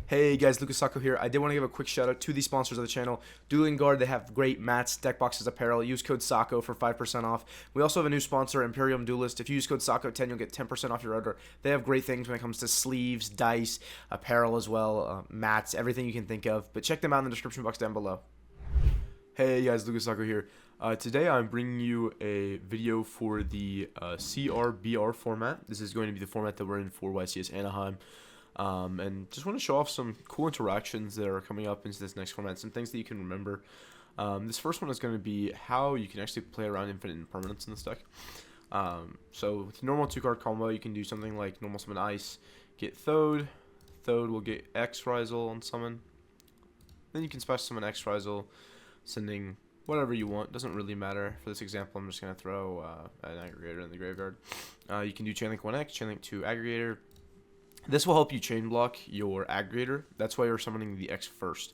Hey guys, Lucas Sacco here. I did want to give a quick shout out to the sponsors of the channel. Dueling Guard, they have great mats, deck boxes, apparel. Use code Sacco for 5% off. We also have a new sponsor, Imperium Duelist. If you use code Sacco10, you'll get 10% off your order. They have great things when it comes to sleeves, dice, apparel as well, mats, everything you can think of. But check them out in the description box down below. Hey guys, Lucas Sacco here. Today I'm bringing you a video for the CRBR format. This is going to be the format that we're in for YCS Anaheim. And just want to show off some cool interactions that are coming up into this next format, some things that you can remember. This first one is going to be how you can actually play around infinite impermanence in this deck. So with normal 2-card combo, you can do something like normal summon Ice, get Thode. Thode will get X Ryzeal on summon. Then you can special summon X Ryzeal, sending whatever you want. Doesn't really matter. For this example, I'm just going to throw an aggregator in the graveyard. You can do Chainlink 1X, Chainlink 2 aggregator. This will help you chain block your aggregator. That's why you're summoning the X first.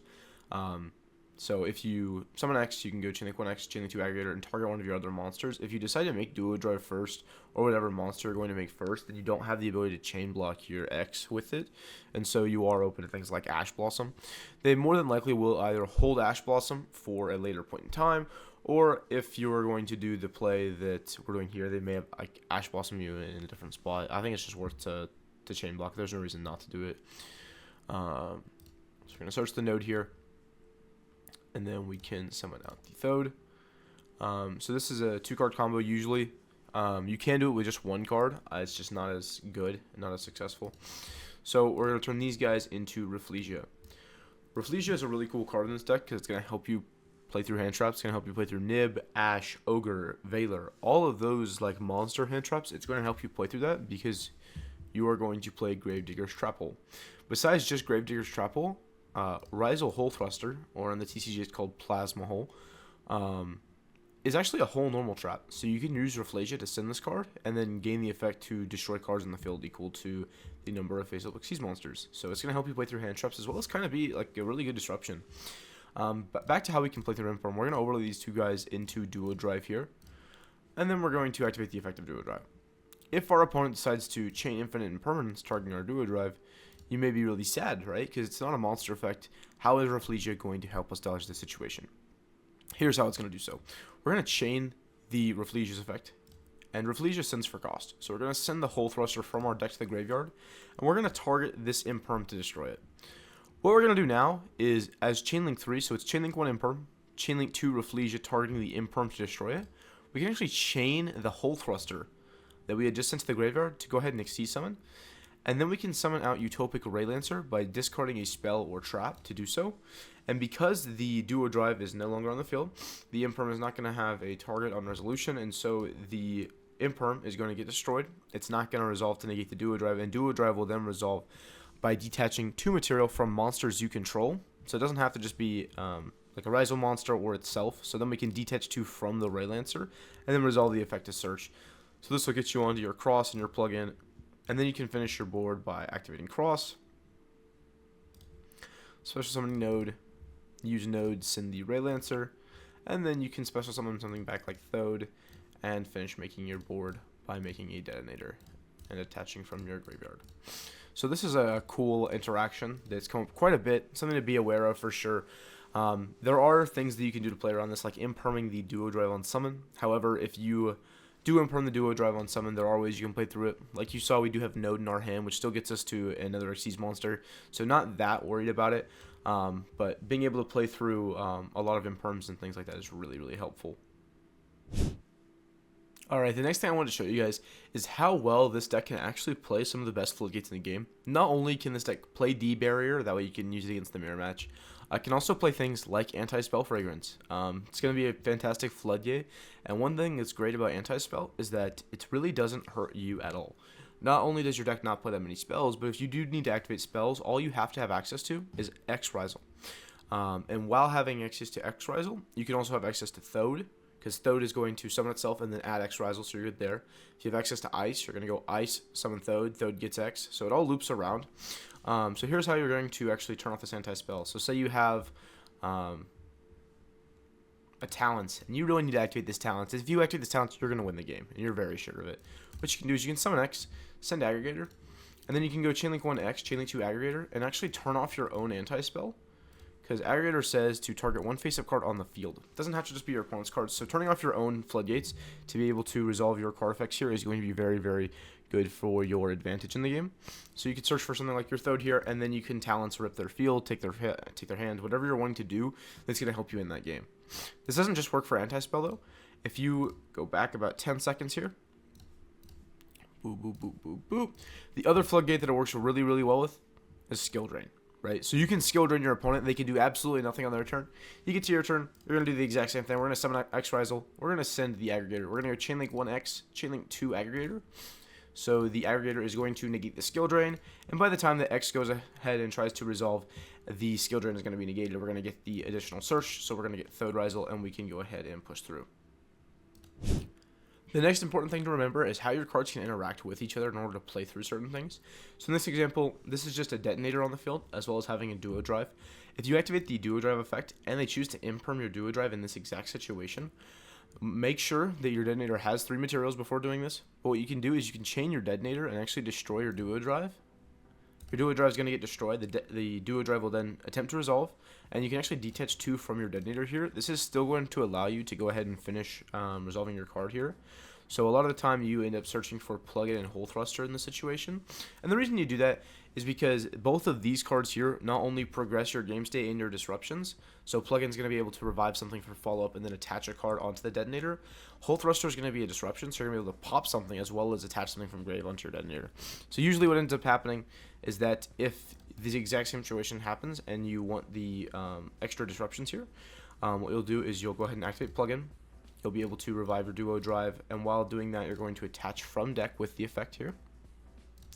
So if you summon X, you can go Chainlink 1X, Chainlink 2 aggregator, and target one of your other monsters. If you decide to make Duo Drive first, or whatever monster you're going to make first, then you don't have the ability to chain block your X with it. And so you are open to things like Ash Blossom. They more than likely will either hold Ash Blossom for a later point in time, or if you're going to do the play that we're doing here, they may have like Ash Blossom you in a different spot. I think it's just worth to chain block. There's no reason not to do it. So we're going to search the node here, and then we can summon out the Thode. So this is a 2-card combo usually. You can do it with just 1 card. It's just not as good and not as successful. So we're going to turn these guys into Rafflesia. Rafflesia is a really cool card in this deck because it's going to help you play through hand traps. It's going to help you play through Nib, Ash, Ogre, Valor. All of those like monster hand traps, it's going to help you play through that because you are going to play Gravedigger's Trap Hole. Besides just Gravedigger's Trap Hole, Ryzeal Hole Thruster, or in the TCG it's called Plasma Hole, is actually a whole normal trap. So you can use Rafflesia to send this card, and then gain the effect to destroy cards in the field equal to the number of face-up Xyz monsters. So it's going to help you play through hand traps as well as kind of be like a really good disruption. But back to how we can play through Imperm. We're going to overlay these two guys into Duo Drive here, and then we're going to activate the effect of Duo Drive. If our opponent decides to chain infinite impermanence targeting our Duo Drive, you may be really sad, right? Because it's not a monster effect. How is Rafflesia going to help us dodge this situation? Here's how it's going to do so. We're going to chain the Rafflesia's effect, and Rafflesia sends for cost. So we're going to send the Hole Thruster from our deck to the graveyard, and we're going to target this Imperm to destroy it. What we're going to do now is, as Chainlink 3, so it's Chainlink 1 Imperm, Chainlink 2 Rafflesia targeting the Imperm to destroy it, we can actually chain the Hole Thruster that we had just sent to the graveyard to go ahead and Xyz summon, and then we can summon out Utopic Raylancer by discarding a spell or trap to do so. And because the Duo Drive is no longer on the field, the Imperm is not going to have a target on resolution, and so the Imperm is going to get destroyed. It's not going to resolve to negate the Duo Drive, and Duo Drive will then resolve by detaching 2 material from monsters you control. So it doesn't have to just be like a Ryzeal monster or itself. So then we can detach 2 from the Raylancer, and then resolve the effect to search. So this will get you onto your cross and your plugin, and then you can finish your board by activating cross, special summoning node, use node, send the Raylancer, and then you can special summon something back like Thode, and finish making your board by making a Detonator and attaching from your graveyard. So this is a cool interaction that's come up quite a bit, something to be aware of for sure. There are things that you can do to play around this, like imperming the Duo Drive on summon. However, if you do Imperm the Duo Drive on summon, there are ways you can play through it. Like you saw, we do have Node in our hand, which still gets us to another Xyz monster, so not that worried about it. But being able to play through a lot of Imperms and things like that is really, really helpful. Alright, the next thing I want to show you guys is how well this deck can actually play some of the best floodgates in the game. Not only can this deck play D-Barrier, that way you can use it against the mirror match, I can also play things like Anti-Spell Fragrance. It's going to be a fantastic floodgate, and one thing that's great about Anti-Spell is that it really doesn't hurt you at all. Not only does your deck not play that many spells, but if you do need to activate spells, all you have to have access to is X Ryzeal. And while having access to X Ryzeal, you can also have access to Thode, because Thode is going to summon itself and then add X Ryzeal, so you're good there. If you have access to Ice, you're going to go Ice, summon Thode, Thode gets X, so it all loops around. So here's how you're going to actually turn off this anti-spell. So say you have a talent, and you really need to activate this talent. If you activate this talent, you're going to win the game, and you're very sure of it. What you can do is you can summon X, send Aggregator, And then you can go Chainlink 1X, Chainlink 2 Aggregator, and actually turn off your own anti-spell. Because Aggregator says to target one face-up card on the field. It doesn't have to just be your opponent's cards. So turning off your own floodgates to be able to resolve your card effects here is going to be very, very good for your advantage in the game. So you can search for something like your Thode here, and then you can talents rip their field, take their hand, whatever you're wanting to do that's going to help you in that game. This doesn't just work for anti-spell, though. If you go back about 10 seconds here, boop, boop, boop, boop, boop. The other floodgate that it works really, really well with is Skill Drain. Right, so you can skill drain your opponent. They can do absolutely nothing on their turn. You get to your turn, you're going to do the exact same thing. We're going to summon X Ryzeal. We're going to send the Aggregator. We're going to go Chainlink 1X, Chainlink 2 Aggregator. So the Aggregator is going to negate the skill drain. And by the time the X goes ahead and tries to resolve, the skill drain is going to be negated. We're going to get the additional search. So we're going to get Thode Ryzeal, and we can go ahead and push through. The next important thing to remember is how your cards can interact with each other in order to play through certain things. So in this example, this is just a Detonator on the field, as well as having a Duo Drive. If you activate the Duo Drive effect, and they choose to imperm your Duo Drive in this exact situation, make sure that your Detonator has 3 materials before doing this. But what you can do is you can chain your Detonator and actually destroy your Duo Drive. Your Duo Drive is going to get destroyed. The Duo Drive will then attempt to resolve, and you can actually detach 2 from your Detonator here. This is still going to allow you to go ahead and finish resolving your card here. So a lot of the time you end up searching for Plug-in and Hole Thruster in this situation. And the reason you do that is because both of these cards here not only progress your game state and your disruptions, so Plug-in is going to be able to revive something for follow-up and then attach a card onto the Detonator. Hole Thruster is going to be a disruption, so you're going to be able to pop something as well as attach something from grave onto your Detonator. So usually what ends up happening is that if the exact same situation happens and you want the extra disruptions here, what you'll do is you'll go ahead and activate Plug-in. You'll be able to revive your Duo Drive, and while doing that, you're going to attach from deck with the effect here.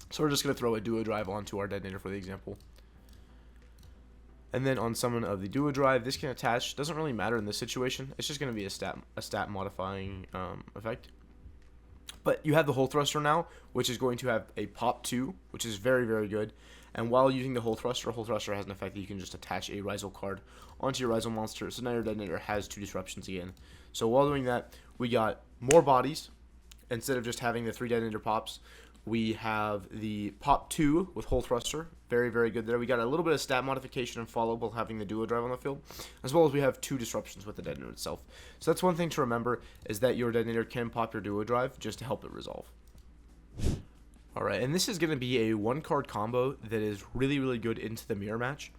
So we're just going to throw a Duo Drive onto our Detonator for the example. And then on summon of the Duo Drive, this can attach. Doesn't really matter in this situation. It's just going to be a stat modifying effect. But you have the Hole Thruster now, which is going to have a pop 2, which is very, very good. And while using the Hole Thruster has an effect that you can just attach a Ryzeal card onto your Ryzeal monster. So now your Detonator has 2 disruptions again. So while doing that, we got more bodies. Instead of just having the 3 Detonator pops, we have the pop 2 with Hole Thruster. Very, very good there. We got a little bit of stat modification and follow while having the Duo Drive on the field, as well as we have 2 disruptions with the Detonator itself. So that's one thing to remember, is that your Detonator can pop your Duo Drive just to help it resolve. Alright, and this is going to be a 1-card combo that is really, really good into the mirror match.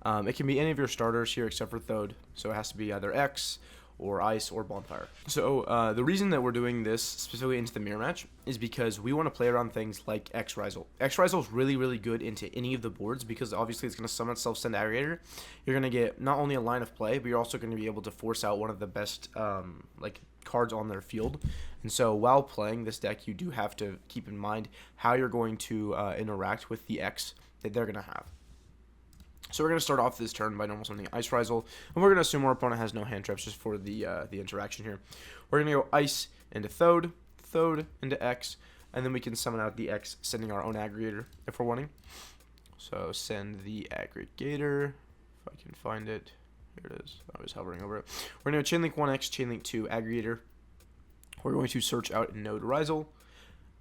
It can be any of your starters here except for Thode, so it has to be either X or Ice or Bonfire. So the reason that we're doing this specifically into the mirror match is because we want to play around things like X Ryzeal. X Ryzeal is really, really good into any of the boards because obviously it's going to summon itself, send Aggregator. You're going to get not only a line of play, but you're also going to be able to force out one of the best cards on their field. And so while playing this deck, you do have to keep in mind how you're going to interact with the X that they're going to have. So we're going to start off this turn by normal summoning Ice Ryzeal, and we're going to assume our opponent has no hand traps just for the interaction here. We're going to go Ice into Thode, Thode into X, and then we can summon out the X, sending our own Aggregator if we're wanting. So send the Aggregator, if I can find it. Here it is. I was hovering over it. We're going to Chainlink 1X, Chainlink 2 Aggregator. We're going to search out Node Ryzeal,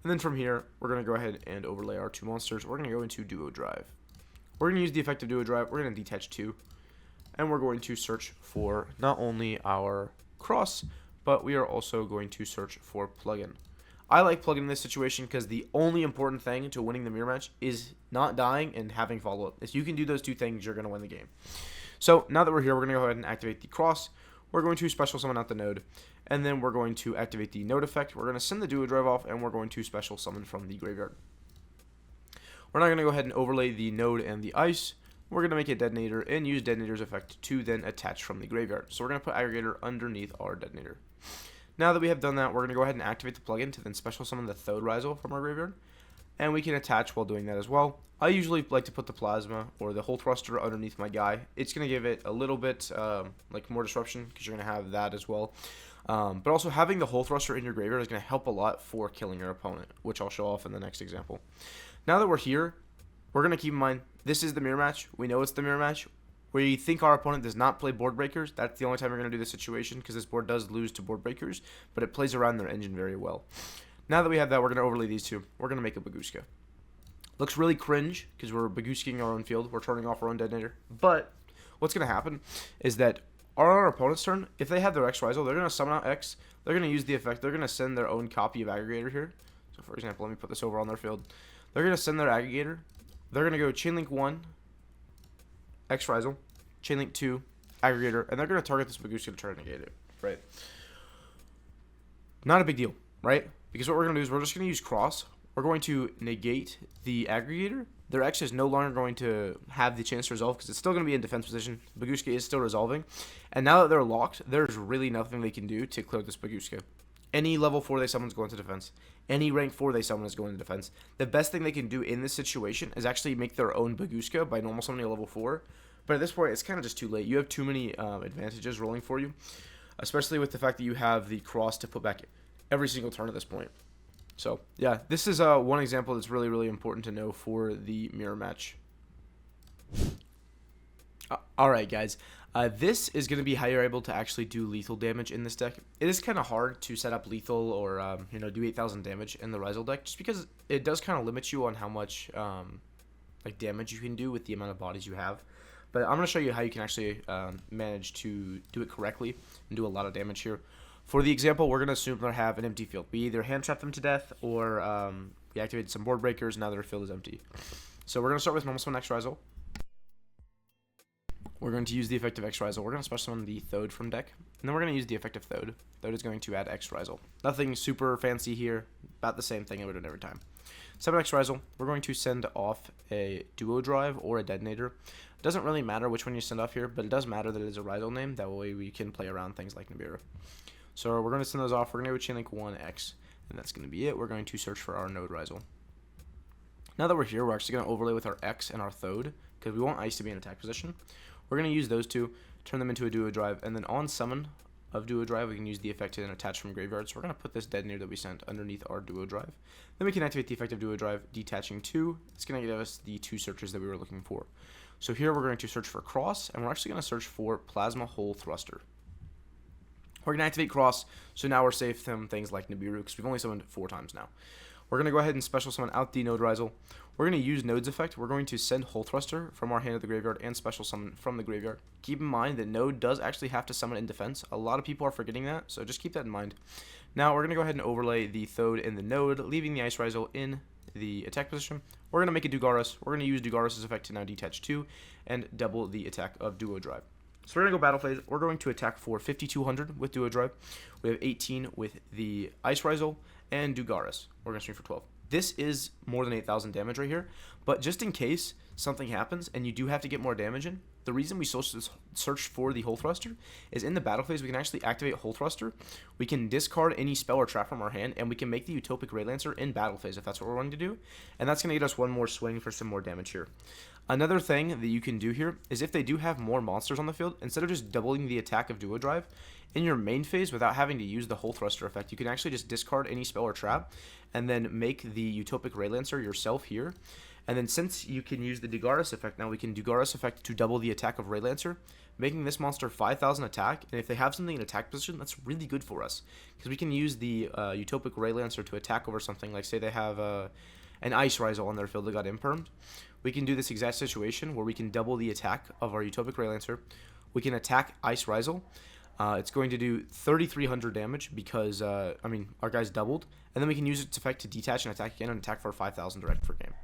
and then from here, we're going to go ahead and overlay our 2 monsters. We're going to go into Duo Drive. We're going to use the effective Duo Drive. We're going to detach 2. And we're going to search for not only our cross, but we are also going to search for Plug-in. I like Plug-in in this situation because the only important thing to winning the mirror match is not dying and having follow-up. If you can do those 2 things, you're going to win the game. So now that we're here, we're going to go ahead and activate the cross. We're going to special summon out the node. And then we're going to activate the node effect. We're going to send the Duo Drive off, and we're going to special summon from the graveyard. We're now going to go ahead and overlay the node and the ice. We're going to make a Detonator and use Detonator's effect to then attach from the graveyard. So we're going to put Aggregator underneath our Detonator. Now that we have done that, we're going to go ahead and activate the plugin to then special summon the Thode Ryzeal from our graveyard. And we can attach while doing that as well. I usually like to put the Plasma or the Hole Thruster underneath my guy. It's going to give it a little bit more disruption because you're going to have that as well. But also having the Hole Thruster in your graveyard is going to help a lot for killing your opponent, which I'll show off in the next example. Now that we're here, we're going to keep in mind, this is the mirror match. We know it's the mirror match. We think our opponent does not play board breakers. That's the only time we're going to do this situation because this board does lose to board breakers, but it plays around their engine very well. Now that we have that, we're going to overlay these 2. We're going to make a Baguska. Looks really cringe because we're Bagooskiing our own field. We're turning off our own Detonator. But what's going to happen is that on our opponent's turn, if they have their X Ryzeal, they're going to summon out X. They're going to use the effect. They're going to send their own copy of Aggregator here. So, for example, let me put this over on their field. They're going to send their Aggregator. They're going to go Chainlink 1, X Ryzeal, Chainlink 2, Aggregator, and they're going to target this Bagooski to try to negate it, right? Not a big deal, right? Because what we're going to do is we're just going to use Cross. We're going to negate the Aggregator. Their X is no longer going to have the chance to resolve because it's still going to be in defense position. Bagooska is still resolving. And now that they're locked, there's really nothing they can do to clear this Bagooska. Any level 4 they summon is going to defense. Any rank 4 they summon is going to defense. The best thing they can do in this situation is actually make their own Bagooska by normal summoning a level 4. But at this point, it's kind of just too late. You have too many advantages rolling for you, especially with the fact that you have the Cross to put back every single turn at this point. So, yeah, this is one example that's really, really important to know for the mirror match. Alright, guys. This is going to be how you're able to actually do lethal damage in this deck. It is kind of hard to set up lethal or, do 8,000 damage in the Ryzeal deck, just because it does kind of limit you on how much damage you can do with the amount of bodies you have. But I'm going to show you how you can actually manage to do it correctly and do a lot of damage here. For the example, we're going to assume they have an empty field. We either hand trap them to death or we activated some board breakers, and now their field is empty. So we're going to start with normal summon X Ryzeal. We're going to use the effect of X Ryzeal. We're going to special summon the Thode from deck. And then we're going to use the effect of Thode. Thode is going to add X Ryzeal. Nothing super fancy here. About the same thing I would do every time. Summon X Ryzeal. We're going to send off a Duo Drive or a Detonator. It doesn't really matter which one you send off here, but it does matter that it is a Ryzeal name. That way we can play around things like Nibiru. So we're going to send those off. We're going to go Chainlink 1X, and that's going to be it. We're going to search for our node Ryzeal. Now that we're here, we're actually going to overlay with our X and our Thode, because we want Ice to be in attack position. We're going to use those two, turn them into a Duo Drive, and then on summon of Duo Drive, we can use the effect to then attach from graveyard. So we're going to put this Detonator that we sent underneath our Duo Drive. Then we can activate the effect of Duo Drive, detaching 2. It's going to give us the 2 searches that we were looking for. So here we're going to search for Cross, and we're actually going to search for Plasma Hole Thruster. We're going to activate Cross, so now we're safe from things like Nibiru, because we've only summoned it 4 times now. We're going to go ahead and special summon out the node Ryzeal. We're going to use Node's effect. We're going to send Hole Thruster from our hand to the graveyard and special summon from the graveyard. Keep in mind that Node does actually have to summon in defense. A lot of people are forgetting that, so just keep that in mind. Now we're going to go ahead and overlay the Thode in the node, leaving the Ice Ryzeal in the attack position. We're going to make a Dugaris. We're going to use Dugaris' effect to now detach 2 and double the attack of Duo Drive. So we're going to go battle phase. We're going to attack for 5,200 with Duo Drive. We have 18 with the Ice Ryzeal and Dugaris. We're going to swing for 12. This is more than 8,000 damage right here, but just in case something happens and you do have to get more damage in, the reason we search for the Hole Thruster is in the battle phase we can actually activate Hole Thruster. We can discard any spell or trap from our hand, and we can make the Utopic Ray Lancer in battle phase if that's what we're wanting to do, and that's going to get us one more swing for some more damage here. Another thing that you can do here is if they do have more monsters on the field, instead of just doubling the attack of Duo Drive, in your main phase without having to use the Hole Thruster effect, you can actually just discard any spell or trap and then make the Utopic Ray Lancer yourself here. And then since you can use the Dugaris effect, now we can Dugaris effect to double the attack of Ray Lancer, making this monster 5,000 attack. And if they have something in attack position, that's really good for us, because we can use the Utopic Ray Lancer to attack over something like, say they have an Ice Ryzeal on their field that got impermed. We can do this exact situation where we can double the attack of our Utopic Ray Lancer. We can attack Ice Ryzeal. It's going to do 3,300 damage because, our guy's doubled. And then we can use its effect to detach and attack again and attack for 5,000 direct per game.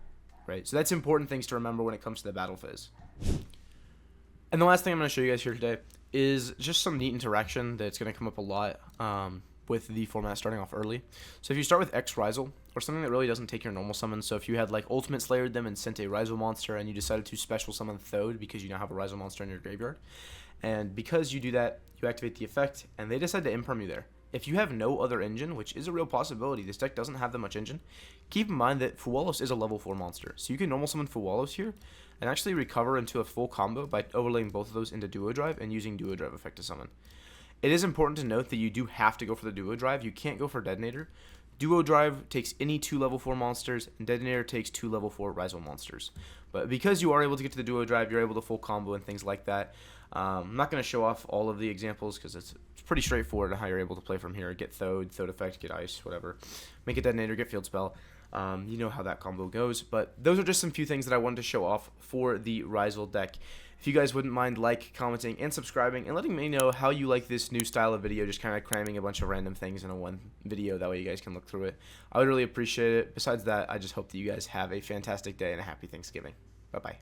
Right? So that's important things to remember when it comes to the battle phase. And the last thing I'm going to show you guys here today is just some neat interaction that's going to come up a lot with the format starting off early. So if you start with X Ryzeal, or something that really doesn't take your normal summon, so if you had like Ultimate Slayered them and sent a Ryzeal monster and you decided to special summon Thode because you now have a Ryzeal monster in your graveyard, and because you do that, you activate the effect, and they decide to imperm you there. If you have no other engine, which is a real possibility, this deck doesn't have that much engine, keep in mind that Fuwalos is a level 4 monster. So you can normal summon Fuwalos here and actually recover into a full combo by overlaying both of those into Duo Drive and using Duo Drive effect to summon. It is important to note that you do have to go for the Duo Drive. You can't go for Detonator. Duo Drive takes any 2 level 4 monsters, and Detonator takes 2 level 4 Ryzeal monsters. But because you are able to get to the Duo Drive, you're able to full combo and things like that. I'm not going to show off all of the examples because it's pretty straightforward on how you're able to play from here. Get Thode, Thode effect, get Ice, whatever. Make a Detonator, get Field Spell. You know how that combo goes. But those are just some few things that I wanted to show off for the Ryzeal deck. If you guys wouldn't mind commenting, and subscribing, and letting me know how you like this new style of video, just kind of cramming a bunch of random things into one video, that way you guys can look through it. I would really appreciate it. Besides that, I just hope that you guys have a fantastic day and a happy Thanksgiving. Bye-bye.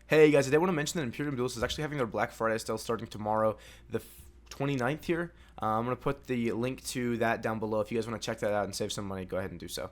Hey guys, I did want to mention that Imperium Duelist is actually having their Black Friday sale starting tomorrow, the 29th here. I'm going to put the link to that down below. If you guys want to check that out and save some money, go ahead and do so.